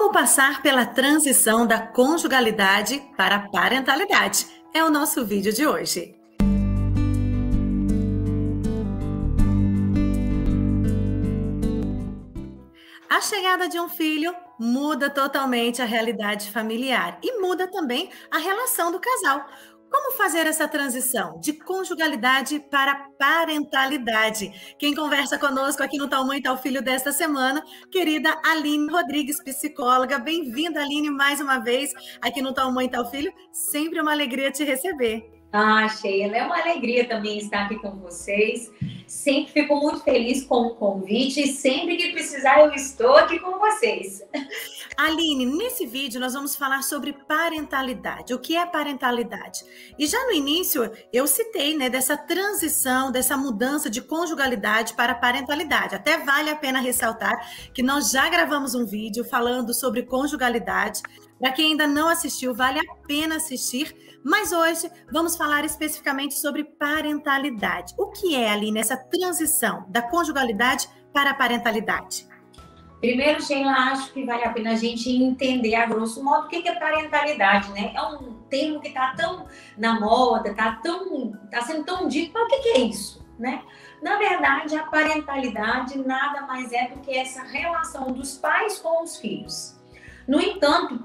Como passar pela transição da conjugalidade para a parentalidade? É o nosso vídeo de hoje. A chegada de um filho muda totalmente a realidade familiar e muda também a relação do casal. Como fazer essa transição de conjugalidade para parentalidade? Quem conversa conosco aqui no Tal Mãe, Tal Filho desta semana, querida Aline Rodrigues, psicóloga. Bem-vinda, Aline, mais uma vez aqui no Tal Mãe, Tal Filho. Sempre uma alegria te receber. Sheila, é uma alegria também estar aqui com vocês. Sempre fico muito feliz com o convite e sempre que precisar eu estou aqui com vocês. Aline, nesse vídeo nós vamos falar sobre parentalidade. O que é parentalidade? E já no início eu citei, dessa transição, dessa mudança de conjugalidade para parentalidade. Até vale a pena ressaltar que nós já gravamos um vídeo falando sobre conjugalidade. Para quem ainda não assistiu, vale a pena assistir. Mas hoje vamos falar especificamente sobre parentalidade. O que é, Aline, essa transição da conjugalidade para a parentalidade? Primeiro, Sheila, acho que vale a pena a gente entender, a grosso modo, o que é parentalidade, né? É um termo que está tão na moda, está sendo tão dito, mas o que é isso, né? Na verdade, a parentalidade nada mais é do que essa relação dos pais com os filhos. No entanto,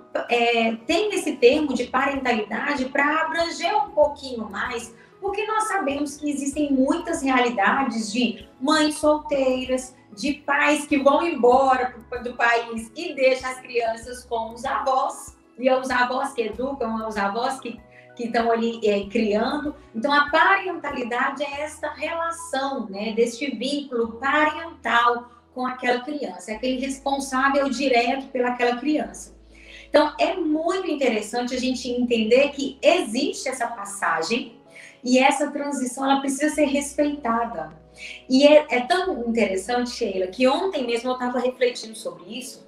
tem esse termo de parentalidade para abranger um pouquinho mais, porque nós sabemos que existem muitas realidades de mães solteiras, de pais que vão embora do país e deixam as crianças com os avós, e é os avós que educam, é os avós que estão ali criando. Então, a parentalidade é essa relação, deste vínculo parental com aquela criança, é aquele responsável direto pelaquela criança. Então, é muito interessante a gente entender que existe essa passagem e essa transição, ela precisa ser respeitada. E é tão interessante, Sheila, que ontem mesmo eu estava refletindo sobre isso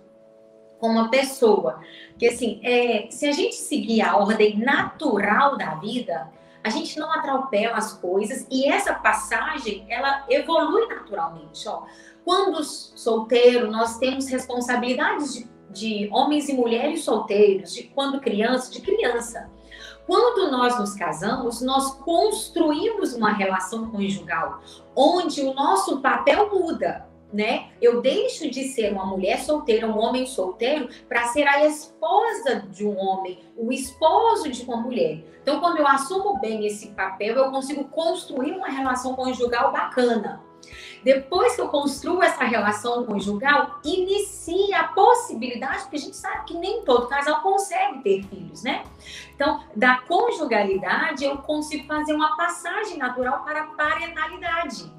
com uma pessoa, que assim, se a gente seguir a ordem natural da vida, a gente não atropela as coisas e essa passagem, ela evolui naturalmente, ó. Quando solteiro, nós temos responsabilidades de homens e mulheres solteiros, quando criança, de criança. Quando nós nos casamos, nós construímos uma relação conjugal, onde o nosso papel muda, Eu deixo de ser uma mulher solteira, um homem solteiro, para ser a esposa de um homem, o esposo de uma mulher. Então, quando eu assumo bem esse papel, eu consigo construir uma relação conjugal bacana. Depois que eu construo essa relação conjugal, inicia a possibilidade, porque a gente sabe que nem todo casal consegue ter filhos, Então, da conjugalidade, eu consigo fazer uma passagem natural para a parentalidade,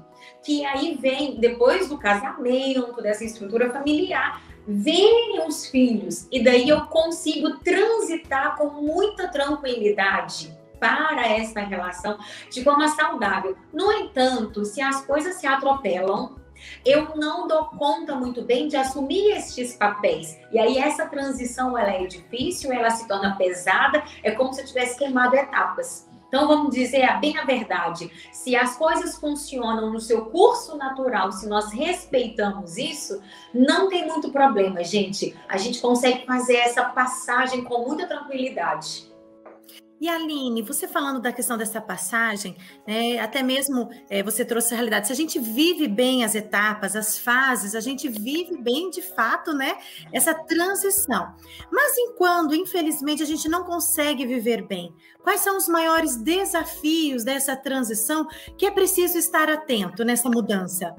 que aí vem, depois do casamento, dessa estrutura familiar, vêm os filhos, e daí eu consigo transitar com muita tranquilidade para essa relação de forma saudável. No entanto, se as coisas se atropelam, eu não dou conta muito bem de assumir estes papéis. E aí essa transição, ela é difícil, ela se torna pesada, é como se eu tivesse queimado etapas. Então, vamos dizer bem a verdade, se as coisas funcionam no seu curso natural, se nós respeitamos isso, não tem muito problema, gente. A gente consegue fazer essa passagem com muita tranquilidade. E Aline, você falando da questão dessa passagem, até mesmo você trouxe a realidade, se a gente vive bem as etapas, as fases, a gente vive bem de fato, essa transição. Mas enquanto, infelizmente, a gente não consegue viver bem, quais são os maiores desafios dessa transição que é preciso estar atento nessa mudança?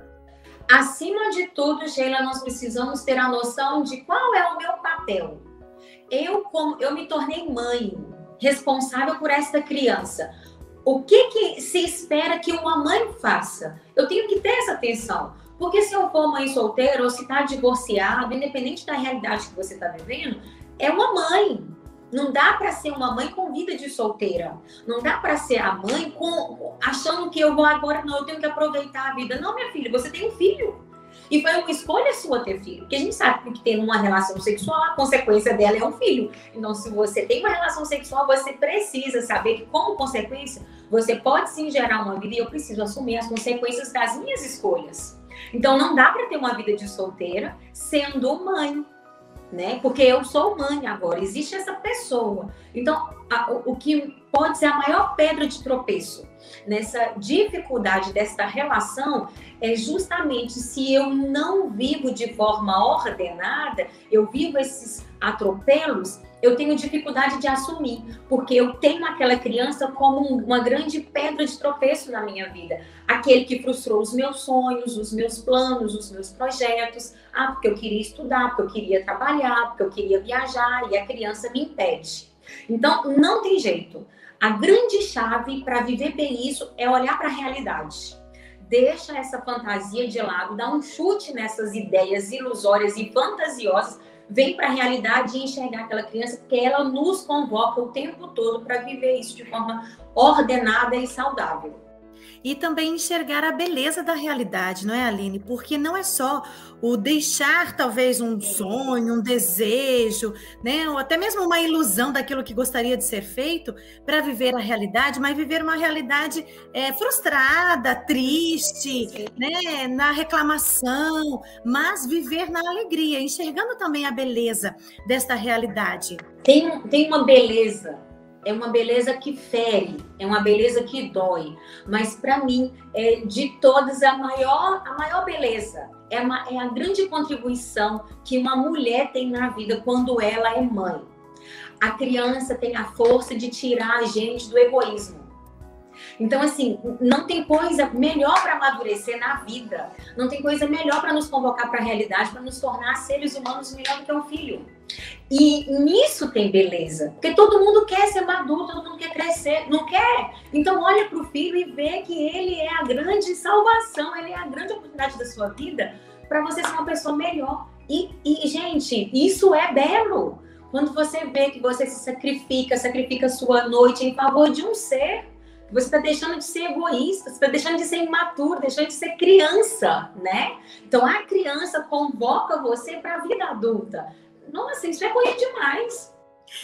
Acima de tudo, Sheila, nós precisamos ter a noção de qual é o meu papel. Eu me tornei mãe, responsável por essa criança. O que se espera que uma mãe faça? Eu tenho que ter essa atenção. Porque se eu for mãe solteira ou se está divorciado, independente da realidade que você está vivendo, é uma mãe. Não dá para ser uma mãe com vida de solteira. Não dá para ser a mãe achando que eu vou agora, não, eu tenho que aproveitar a vida. Não, minha filha, você tem um filho. E foi uma escolha sua ter filho. Porque a gente sabe que tem uma relação sexual, a consequência dela é um filho. Então, se você tem uma relação sexual, você precisa saber que, como consequência, você pode sim gerar uma vida e eu preciso assumir as consequências das minhas escolhas. Então, não dá para ter uma vida de solteira sendo mãe. né? Porque eu sou mãe agora, existe essa pessoa. Então, o que pode ser a maior pedra de tropeço nessa dificuldade desta relação é justamente se eu não vivo de forma ordenada, eu vivo esses atropelos, eu tenho dificuldade de assumir, porque eu tenho aquela criança como uma grande pedra de tropeço na minha vida. Aquele que frustrou os meus sonhos, os meus planos, os meus projetos. Porque eu queria estudar, porque eu queria trabalhar, porque eu queria viajar, e a criança me impede. Então, não tem jeito. A grande chave para viver bem isso é olhar para a realidade. Deixa essa fantasia de lado, dá um chute nessas ideias ilusórias e fantasiosas, vem para a realidade e enxergar aquela criança, porque ela nos convoca o tempo todo para viver isso de forma ordenada e saudável. E também enxergar a beleza da realidade, não é, Aline? Porque não é só o deixar talvez um sonho, um desejo, né? Ou até mesmo uma ilusão daquilo que gostaria de ser feito para viver a realidade, mas viver uma realidade frustrada, triste, né? Na reclamação, mas viver na alegria, enxergando também a beleza desta realidade. Tem uma beleza. É uma beleza que fere, é uma beleza que dói. Mas, para mim, de todas, a maior beleza é a grande contribuição que uma mulher tem na vida quando ela é mãe. A criança tem a força de tirar a gente do egoísmo. Então, assim, não tem coisa melhor para amadurecer na vida. Não tem coisa melhor para nos convocar para a realidade, para nos tornar seres humanos melhor do que um filho. E nisso tem beleza. Porque todo mundo quer ser maduro, todo mundo quer crescer. Não quer? Então, olha para o filho e vê que ele é a grande salvação, ele é a grande oportunidade da sua vida para você ser uma pessoa melhor. E, gente, isso é belo. Quando você vê que você se sacrifica a sua noite em favor de um ser, você está deixando de ser egoísta, você está deixando de ser imaturo, deixando de ser criança, né? Então, a criança convoca você para a vida adulta. Nossa, isso é bonito demais,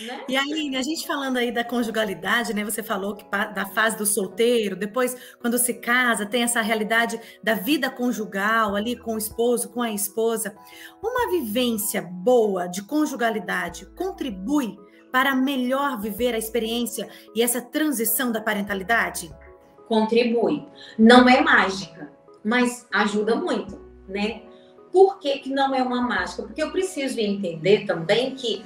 né? E Aline, a gente falando aí da conjugalidade, né? Você falou que da fase do solteiro, depois, quando se casa, tem essa realidade da vida conjugal ali com o esposo, com a esposa. Uma vivência boa de conjugalidade contribui para melhor viver a experiência e essa transição da parentalidade? Contribui. Não é mágica, mas ajuda muito, né? Por que não é uma mágica? Porque eu preciso entender também que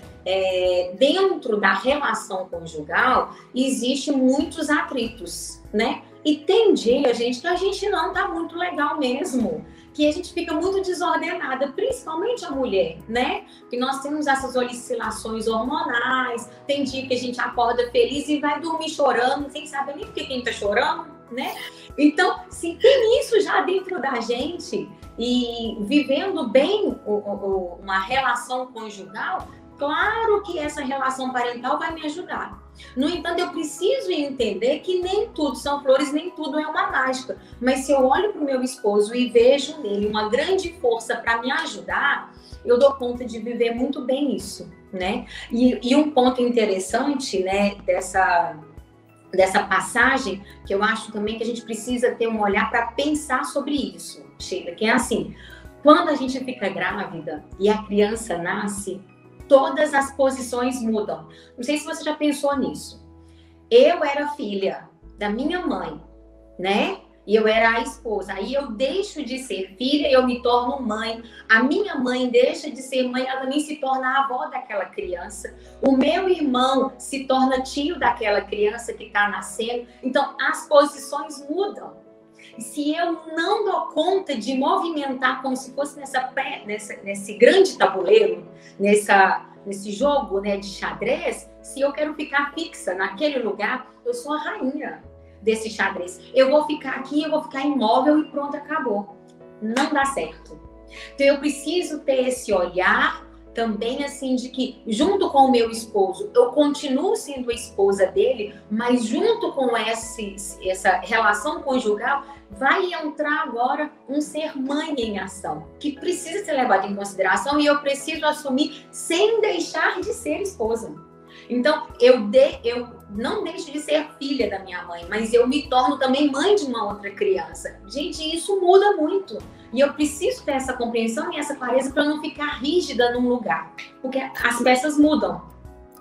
dentro da relação conjugal existe muitos atritos, né? E tem dia, gente, que a gente não tá muito legal mesmo, que a gente fica muito desordenada, principalmente a mulher, né? Que nós temos essas oscilações hormonais, tem dia que a gente acorda feliz e vai dormir chorando, sem saber nem por que quem tá chorando, né? Então, se tem isso já dentro da gente e vivendo bem uma relação conjugal, claro que essa relação parental vai me ajudar. No entanto, eu preciso entender que nem tudo são flores, nem tudo é uma mágica. Mas se eu olho para o meu esposo e vejo nele uma grande força para me ajudar, eu dou conta de viver muito bem isso, né? E um ponto interessante, né, dessa passagem, que eu acho também que a gente precisa ter um olhar para pensar sobre isso, Sheila, que é assim, quando a gente fica grávida e a criança nasce, todas as posições mudam. Não sei se você já pensou nisso. Eu era filha da minha mãe, né? E eu era a esposa. Aí eu deixo de ser filha e eu me torno mãe. A minha mãe deixa de ser mãe, ela nem se torna a avó daquela criança. O meu irmão se torna tio daquela criança que está nascendo. Então, as posições mudam. E se eu não dou conta de movimentar como se fosse nesse grande tabuleiro, nesse jogo, né, de xadrez, se eu quero ficar fixa naquele lugar, eu sou a rainha desse xadrez. Eu vou ficar aqui, eu vou ficar imóvel e pronto, acabou. Não dá certo. Então eu preciso ter esse olhar também assim de que junto com o meu esposo, eu continuo sendo a esposa dele, mas junto com essa relação conjugal, vai entrar agora um ser mãe em ação, que precisa ser levado em consideração e eu preciso assumir sem deixar de ser esposa. Então, eu não deixo de ser filha da minha mãe, mas eu me torno também mãe de uma outra criança. Gente, isso muda muito. E eu preciso ter essa compreensão e essa clareza para não ficar rígida num lugar. Porque as peças mudam.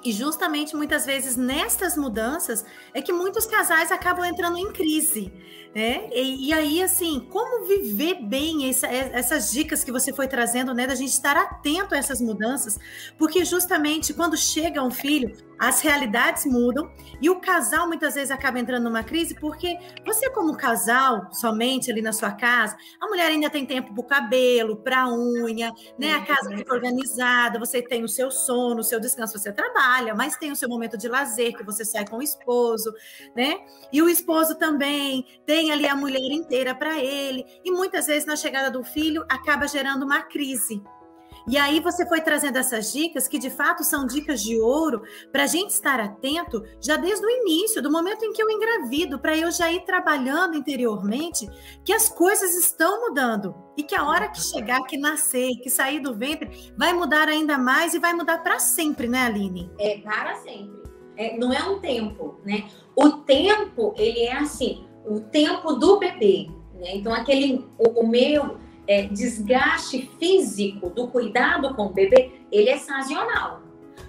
E justamente muitas vezes nestas mudanças é que muitos casais acabam entrando em crise, né? E aí, assim, como viver bem essas dicas que você foi trazendo, né? Da gente estar atento a essas mudanças, porque justamente quando chega um filho, as realidades mudam e o casal muitas vezes acaba entrando numa crise porque você como casal, somente ali na sua casa, a mulher ainda tem tempo para o cabelo, para a unha, né? A casa fica organizada, você tem o seu sono, o seu descanso, você trabalha, mas tem o seu momento de lazer, que você sai com o esposo, né? E o esposo também tem ali a mulher inteira para ele, e muitas vezes na chegada do filho acaba gerando uma crise. E aí você foi trazendo essas dicas, que de fato são dicas de ouro, para a gente estar atento já desde o início, do momento em que eu engravido, para eu já ir trabalhando interiormente que as coisas estão mudando. E que a hora que chegar, que nascer, que sair do ventre, vai mudar ainda mais e vai mudar para sempre, né, Aline? É para sempre. Não é um tempo, né? O tempo, ele é assim, o tempo do bebê, né? Então, o meu desgaste físico do cuidado com o bebê, ele é sazonal.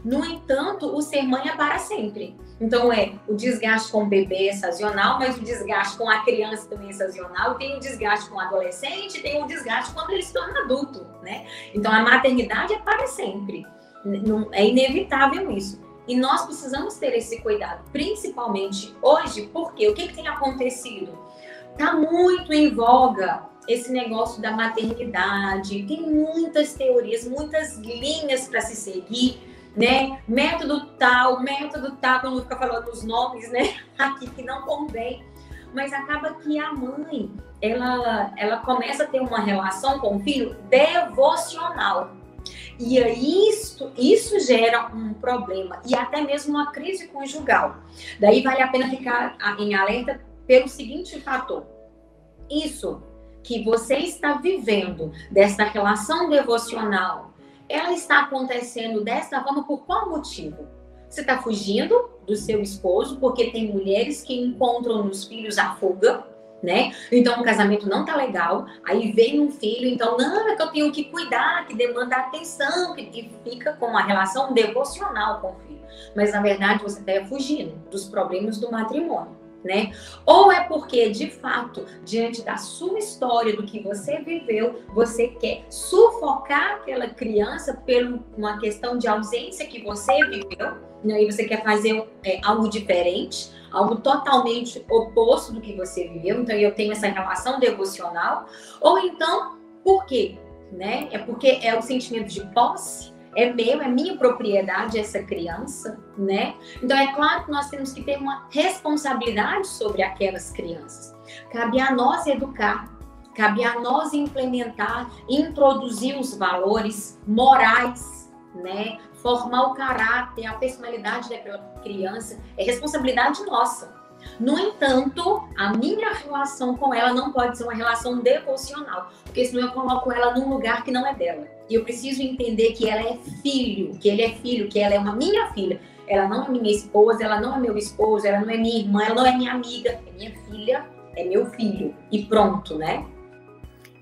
No entanto, o ser mãe é para sempre. Então, o desgaste com o bebê é sazonal, mas o desgaste com a criança também é sazonal. Tem o desgaste com o adolescente, tem o desgaste quando ele se torna adulto, né? Então, a maternidade é para sempre. Não, é inevitável isso. E nós precisamos ter esse cuidado, principalmente hoje, porque o que tem acontecido? Está muito em voga esse negócio da maternidade, tem muitas teorias, muitas linhas para se seguir, né? Método tal, quando eu ficar falando os nomes, né? Aqui que não convém. Mas acaba que a mãe, ela começa a ter uma relação com o filho devocional. E aí isso gera um problema e até mesmo uma crise conjugal. Daí vale a pena ficar em alerta pelo seguinte fator. Isso que você está vivendo, dessa relação devocional, ela está acontecendo desta forma por qual motivo? Você está fugindo do seu esposo, porque tem mulheres que encontram nos filhos a fuga, né? Então o casamento não tá legal, aí vem um filho, então não, é que eu tenho que cuidar, que demanda atenção, que fica com uma relação devocional com o filho. Mas na verdade você está fugindo dos problemas do matrimônio, né? Ou é porque, de fato, diante da sua história, do que você viveu, você quer sufocar aquela criança por uma questão de ausência que você viveu, né? E você quer fazer algo diferente, algo totalmente oposto do que você viveu. Então, eu tenho essa relação devocional. Ou então, por quê? Né? É porque é o sentimento de posse, é meu, é minha propriedade essa criança, né? Então, é claro que nós temos que ter uma responsabilidade sobre aquelas crianças. Cabe a nós educar, cabe a nós implementar, introduzir os valores morais, né? Formar o caráter, a personalidade daquela criança, é responsabilidade nossa. No entanto, a minha relação com ela não pode ser uma relação devocional, porque senão eu coloco ela num lugar que não é dela. E eu preciso entender que ela é filho, que ele é filho, que ela é uma minha filha. Ela não é minha esposa, ela não é meu esposo, ela não é minha irmã, ela não é minha amiga. É minha filha, é meu filho. E pronto, né?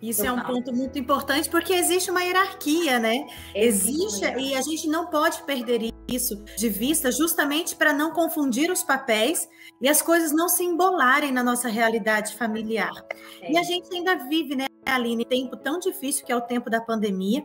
Isso é um ponto muito importante, porque existe uma hierarquia, né? Existe, e a gente não pode perder isso de vista, justamente para não confundir os papéis e as coisas não se embolarem na nossa realidade familiar. E a gente ainda vive, né, Aline, tempo tão difícil que é o tempo da pandemia,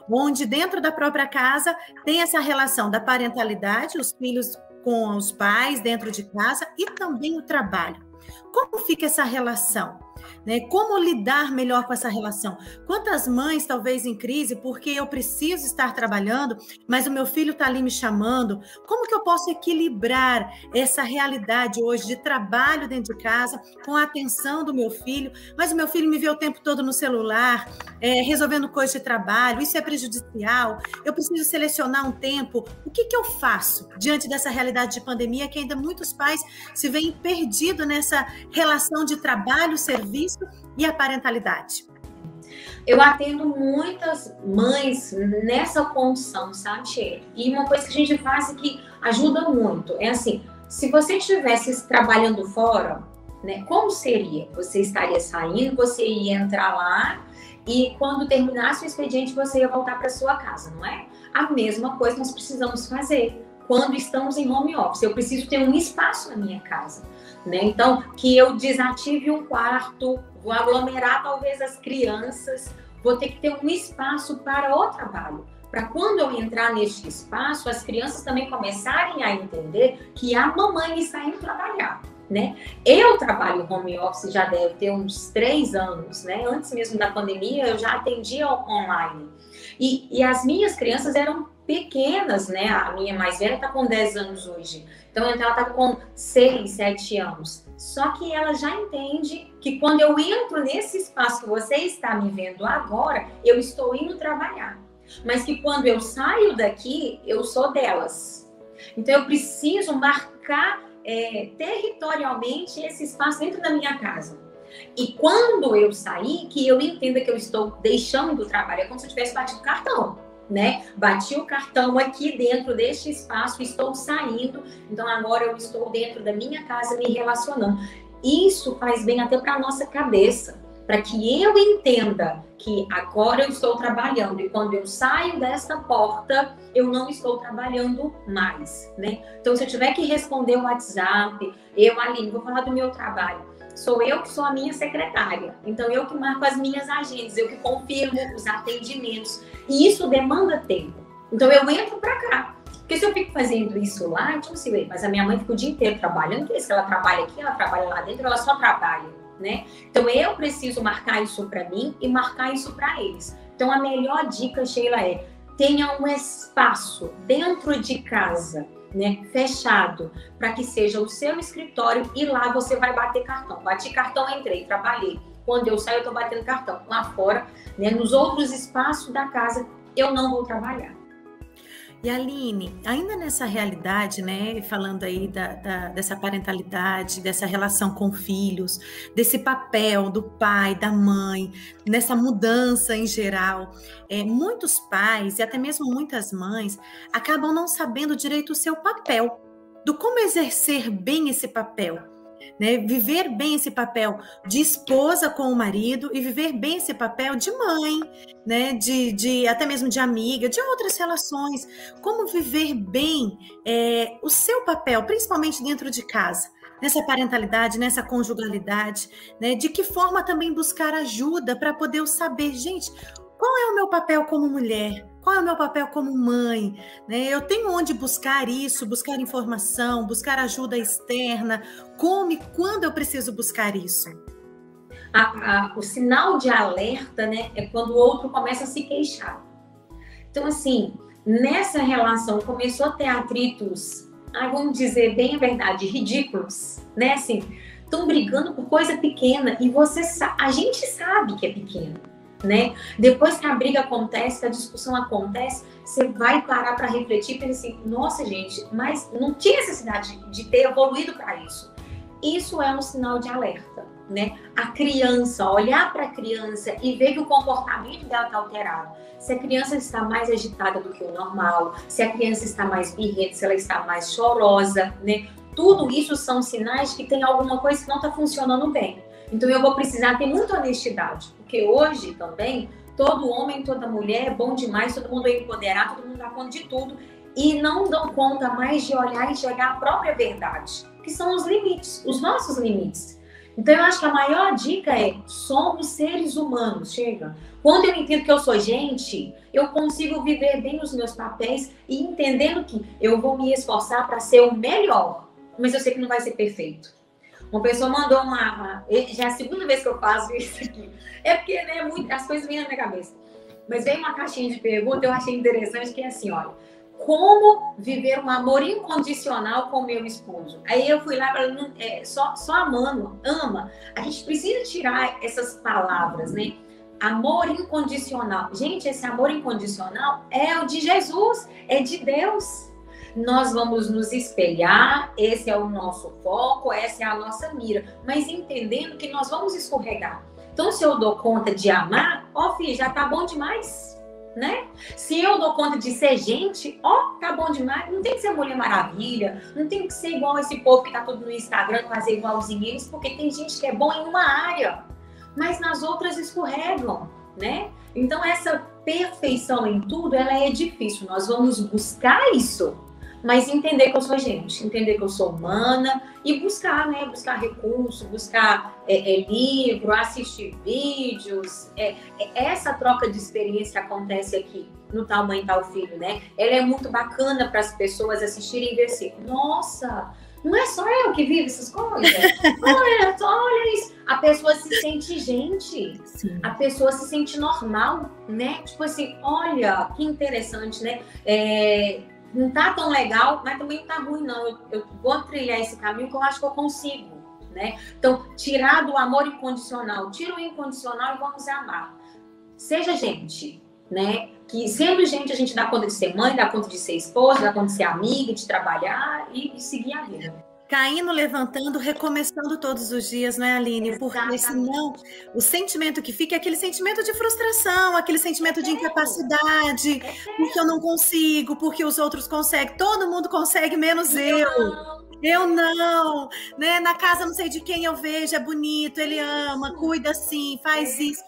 onde dentro da própria casa tem essa relação da parentalidade, os filhos com os pais dentro de casa e também o trabalho. Como fica essa relação? Né? Como lidar melhor com essa relação? Quantas mães, talvez em crise, porque eu preciso estar trabalhando, mas o meu filho está ali me chamando. Como que eu posso equilibrar essa realidade hoje de trabalho dentro de casa com a atenção do meu filho, mas o meu filho me vê o tempo todo no celular, resolvendo coisas de trabalho, isso é prejudicial, eu preciso selecionar um tempo. O que eu faço diante dessa realidade de pandemia que ainda muitos pais se veem perdidos nessa relação de trabalho, serviço e a parentalidade? Eu atendo muitas mães nessa condição, sabe, Sheila? E uma coisa que a gente faz e que ajuda muito é assim, se você estivesse trabalhando fora, né, como seria? Você estaria saindo, você ia entrar lá e quando terminasse o expediente você ia voltar para sua casa, não é? A mesma coisa nós precisamos fazer quando estamos em home office. Eu preciso ter um espaço na minha casa, né? Então, que eu desative um quarto, vou aglomerar talvez as crianças, vou ter que ter um espaço para o trabalho. Para quando eu entrar neste espaço, as crianças também começarem a entender que a mamãe está indo trabalhar, né? Eu trabalho home office já deve ter uns 3 anos, né? Antes mesmo da pandemia, eu já atendia online. E as minhas crianças eram pequenas, né? A minha mais velha está com 10 anos hoje. Então, ela está com 6, 7 anos. Só que ela já entende que quando eu entro nesse espaço que você está me vendo agora, eu estou indo trabalhar. Mas que quando eu saio daqui, eu sou delas. Então, eu preciso marcar territorialmente esse espaço dentro da minha casa. E quando eu sair, que eu entenda que eu estou deixando o trabalho. É como se eu tivesse batido o cartão, né? Bati o cartão aqui dentro deste espaço, estou saindo. Então, agora eu estou dentro da minha casa me relacionando. Isso faz bem até para a nossa cabeça. Para que eu entenda que agora eu estou trabalhando e quando eu saio desta porta, eu não estou trabalhando mais, né? Então, se eu tiver que responder o WhatsApp, eu, Aline, vou falar do meu trabalho. Sou eu que sou a minha secretária. Então, eu que marco as minhas agendas, eu que confirmo os atendimentos. E isso demanda tempo. Então, eu entro para cá. Porque se eu fico fazendo isso lá, eu não sei, mas a minha mãe fica o dia inteiro trabalhando. Que se ela trabalha aqui, ela trabalha lá dentro, ela só trabalha, né? Então, eu preciso marcar isso para mim e marcar isso para eles. Então, a melhor dica, Sheila, é tenha um espaço dentro de casa, né, fechado, para que seja o seu escritório e lá você vai bater cartão. Bati cartão, entrei, trabalhei. Quando eu saio, eu estou batendo cartão. Lá fora, né, nos outros espaços da casa, eu não vou trabalhar. E Aline, ainda nessa realidade, né, falando aí dessa parentalidade, dessa relação com filhos, desse papel do pai, da mãe, nessa mudança em geral, muitos pais e até mesmo muitas mães acabam não sabendo direito o seu papel, do como exercer bem esse papel. Né, viver bem esse papel de esposa com o marido e viver bem esse papel de mãe, né, de até mesmo de amiga, de outras relações. Como viver bem o seu papel, principalmente dentro de casa, nessa parentalidade, nessa conjugalidade, né, de que forma também buscar ajuda para poder eu saber, gente, qual é o meu papel como mulher? Qual é o meu papel como mãe? Né? Eu tenho onde buscar isso, buscar informação, buscar ajuda externa, como e quando eu preciso buscar isso? O sinal de alerta, né, é quando o outro começa a se queixar. Então, assim, nessa relação começou a ter atritos, vamos dizer bem a verdade, ridículos, né? Assim, estão brigando por coisa pequena e a gente sabe que é pequeno. Né? Depois que a briga acontece, que a discussão acontece, você vai parar para refletir e pensar assim, nossa gente, mas não tinha necessidade de ter evoluído para isso. Isso é um sinal de alerta, né? A criança, olhar para a criança e ver que o comportamento dela está alterado. Se a criança está mais agitada do que o normal, se a criança está mais birrenta, se ela está mais chorosa, né? Tudo isso são sinais de que tem alguma coisa que não está funcionando bem. Então, eu vou precisar ter muita honestidade, porque hoje também, todo homem, toda mulher é bom demais, todo mundo é empoderado, todo mundo dá conta de tudo, e não dão conta mais de olhar e enxergar a própria verdade, que são os limites, os nossos limites. Então, eu acho que a maior dica é, somos seres humanos, chega. Quando eu entendo que eu sou gente, eu consigo viver bem os meus papéis e entendendo que eu vou me esforçar para ser o melhor, mas eu sei que não vai ser perfeito. Uma pessoa mandou já é a segunda vez que eu faço isso aqui. É porque, né, as coisas vêm na minha cabeça. Mas veio uma caixinha de pergunta, eu achei interessante, que é assim, olha, como viver um amor incondicional com meu esposo? Aí eu fui lá, só amando, ama. A gente precisa tirar essas palavras, né? Amor incondicional. Gente, esse amor incondicional é o de Jesus, é de Deus. Nós vamos nos espelhar, esse é o nosso foco, essa é a nossa mira, mas entendendo que nós vamos escorregar. Então, se eu dou conta de amar, ó, filho, já tá bom demais, né? Se eu dou conta de ser gente, ó, tá bom demais. Não tem que ser Mulher Maravilha, não tem que ser igual esse povo que tá tudo no Instagram, fazer igualzinho eles, porque tem gente que é bom em uma área, mas nas outras escorregam, né? Então, essa perfeição em tudo, ela é difícil. Nós vamos buscar isso, mas entender que eu sou gente, entender que eu sou humana e buscar, né? Buscar recurso, buscar livro, assistir vídeos. Essa troca de experiência acontece aqui no Tal Mãe, Tal Filho, né? Ela é muito bacana para as pessoas assistirem e ver assim, nossa, não é só eu que vivo essas coisas. Olha isso. A pessoa se sente gente. Sim. A pessoa se sente normal, né? Tipo assim, olha, que interessante, né? Não tá tão legal, mas também não tá ruim, não. Eu vou trilhar esse caminho que eu acho que eu consigo, né? Então, tirar do amor incondicional, tira o incondicional e vamos amar. Seja gente, né? Que sendo gente, a gente dá conta de ser mãe, dá conta de ser esposa, dá conta de ser amiga, de trabalhar e seguir a vida. Caindo, levantando, recomeçando todos os dias, não é, Aline? Exatamente. Porque senão o sentimento que fica é aquele sentimento de frustração, aquele sentimento de incapacidade, porque eu não consigo, porque os outros conseguem, todo mundo consegue, menos eu. Eu não, né? Na casa não sei de quem eu vejo, é bonito, ele ama, cuida assim, faz isso.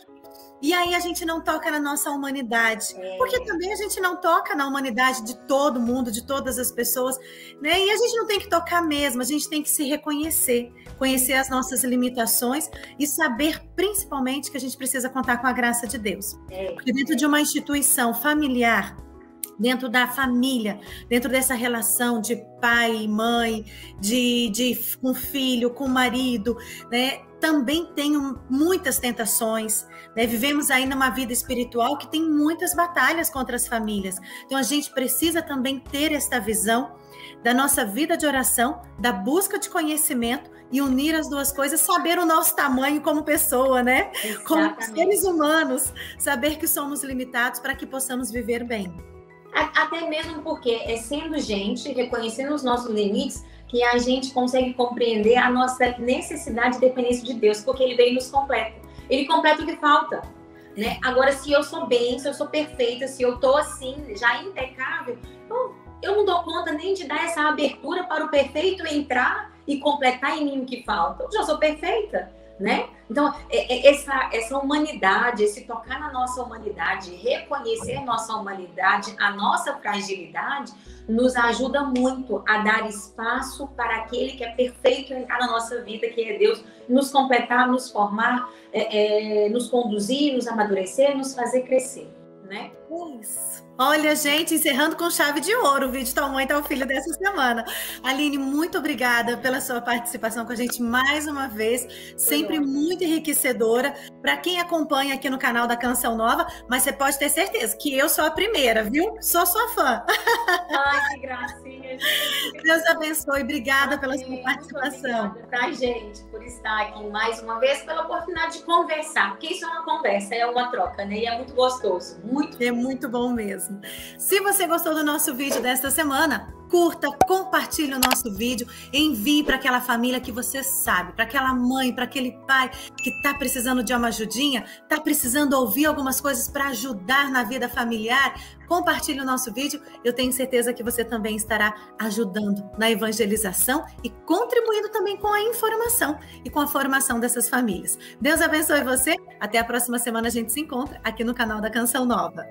E aí a gente não toca na nossa humanidade, porque também a gente não toca na humanidade de todo mundo, de todas as pessoas, né? E a gente não tem que tocar mesmo, a gente tem que se reconhecer, conhecer as nossas limitações e saber, principalmente, que a gente precisa contar com a graça de Deus. Porque dentro de uma instituição familiar, dentro da família, dentro dessa relação de pai e mãe, com filho, com marido, né? Também tem muitas tentações, né? Vivemos aí numa vida espiritual que tem muitas batalhas contra as famílias. Então a gente precisa também ter esta visão da nossa vida de oração, da busca de conhecimento e unir as duas coisas, saber o nosso tamanho como pessoa, né? Exatamente. Como seres humanos, saber que somos limitados para que possamos viver bem. Até mesmo porque sendo gente, reconhecendo os nossos limites, que a gente consegue compreender a nossa necessidade e dependência de Deus, porque Ele veio e nos completa. Ele completa o que falta, né? Agora, se eu sou bem, se eu sou perfeita, se eu tô assim, já impecável, eu não dou conta nem de dar essa abertura para o perfeito entrar e completar em mim o que falta. Eu já sou perfeita, né? Então, essa humanidade, esse tocar na nossa humanidade, reconhecer nossa humanidade, a nossa fragilidade, nos ajuda muito a dar espaço para aquele que é perfeito entrar na nossa vida, que é Deus, nos completar, nos formar, nos conduzir, nos amadurecer, nos fazer crescer, né? Isso. Olha, gente, encerrando com chave de ouro o vídeo Tal Mãe, Tal Filho dessa semana. Aline, muito obrigada pela sua participação com a gente mais uma vez, sempre muito enriquecedora. Para quem acompanha aqui no canal da Canção Nova, mas você pode ter certeza que eu sou a primeira, viu? Sou sua fã. Ai, que gracinha, gente. Deus abençoe, obrigada pela sua participação. Obrigada, tá, gente, por estar aqui mais uma vez, pela oportunidade de conversar, porque isso é uma conversa, é uma troca, né? E é muito gostoso, muito. É muito bom mesmo. Se você gostou do nosso vídeo desta semana, curta, compartilhe o nosso vídeo, envie para aquela família que você sabe, para aquela mãe, para aquele pai que está precisando de uma ajudinha, está precisando ouvir algumas coisas para ajudar na vida familiar. Compartilhe o nosso vídeo, eu tenho certeza que você também estará ajudando na evangelização e contribuindo também com a informação e com a formação dessas famílias. Deus abençoe você, até a próxima semana a gente se encontra aqui no canal da Canção Nova.